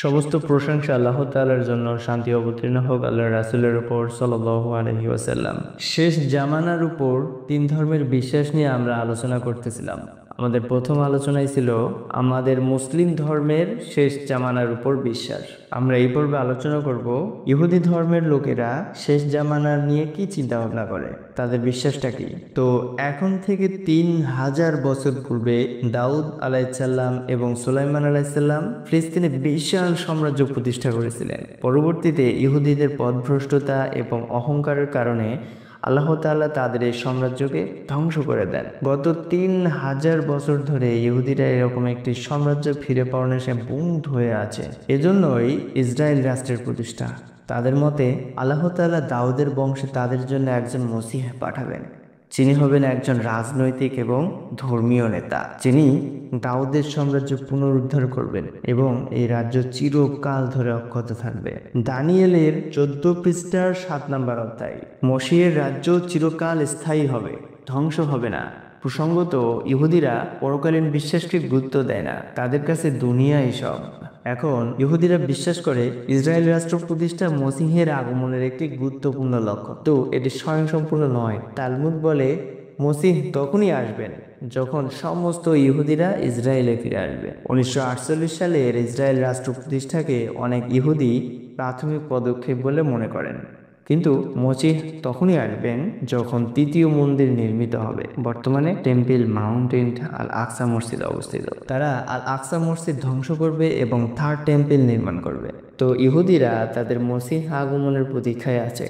সমস্ত প্রশংসা আল্লাহ তাআলার জন্য, শান্তি অবতীর্ণ হোক আল্লাহর রাসূলের উপর সাল্লাল্লাহু আলাইহি ওয়াসাল্লাম। শেষ জামানার উপর তিন ধর্মের বিশ্বাস নিয়ে আমরা আলোচনা করতেছিলাম। আমাদের প্রথম আলোচনায় ছিল আমাদের মুসলিম ধর্মের শেষ জামানার উপর বিশ্বাস। আমরা এই পর্বে আলোচনা করব ইহুদি ধর্মের লোকেরা শেষ জামানার নিয়ে কি চিন্তা ভাবনা করে, তাদের বিশ্বাসটা কি। তো এখন থেকে 3000 বছর পূর্বে দাউদ আলাইহিসসালাম এবং সুলাইমান আলাইহিসসালাম ফিলিস্তিনে বিশাল সাম্রাজ্য প্রতিষ্ঠা করেছিলেন। পরবর্তীতে ইহুদিদের পথভ্রষ্টতা এবং অহংকারের কারণে আল্লাহ তাআলা তাদের এই সাম্রাজ্যকে ধ্বংস করে দেন। গত 3000 বছর ধরে ইহুদিরা এরকম একটি সাম্রাজ্য ফিরে পাওয়ার নেশায় বুঁদ হয়ে আছে। এজন্যই ইসরায়েল রাষ্ট্রের প্রতিষ্ঠা। তাদের মতে আল্লাহ তাআলা দাউদের বংশে তাদের জন্য একজন মসিহ পাঠাবেন, যিনি হবেন একজন রাজনৈতিক এবং ধর্মীয় নেতা, যিনি দাউদের সাম্রাজ্য পুনরুদ্ধার করবেন এবং এই রাজ্য চিরকাল ধরে অক্ষত থাকবে। দানিয়েলের 14 পৃষ্ঠার 7 নম্বর অধ্যায়। মসিহের রাজ্য চিরকাল স্থায়ী হবে, ধ্বংস হবে না। প্রসঙ্গত ইহুদিরা পরকালীন বিশ্বাসকে গুরুত্ব দেয় না, তাদের কাছে দুনিয়াই সব। এখন ইহুদিরা বিশ্বাস করে ইসরায়েল রাষ্ট্র প্রতিষ্ঠা মসিহের আগমনের একটি গুরুত্বপূর্ণ লক্ষ্য, তো এটি স্বয়ংসম্পূর্ণ নয়। তালমুদ বলে মসিহ তখনই আসবেন যখন সমস্ত ইহুদিরা ইসরায়েলে ফিরে আসবে। 1948 সালের ইসরায়েল রাষ্ট্র প্রতিষ্ঠাকে অনেক ইহুদি প্রাথমিক পদক্ষেপ বলে মনে করেন, কিন্তু মসিহ তখনই আসবেন যখন তৃতীয় মন্দির নির্মিত হবে। বর্তমানে টেম্পল মাউন্টেন আল আকসা মসজিদ অবস্থিত। তারা আল আকসা মসজিদ ধ্বংস করবে এবং থার্ড টেম্পল নির্মাণ করবে। তো ইহুদিরা তাদের মসিহ আগমনের প্রতীক্ষায় আছে,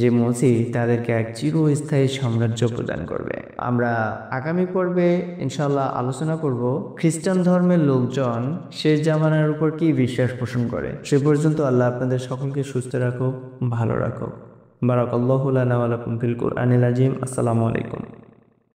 যে মসিহ তাদেরকে এক চিরস্থায়ী সাম্রাজ্য প্রদান করবে। আমরা আগামী পর্বে ইনশাল্লাহ আলোচনা করব খ্রিস্টান ধর্মের লোকজন শেষ জামানার উপর কি বিশ্বাস পোষণ করে। সে পর্যন্ত আল্লাহ আপনাদের সকলকে সুস্থ রাখো, ভালো রাখো। বারাকাল্লাহু লানা ওয়া লাকুম ফিল কুরআনিল আযীম। আসসালামু আলাইকুম।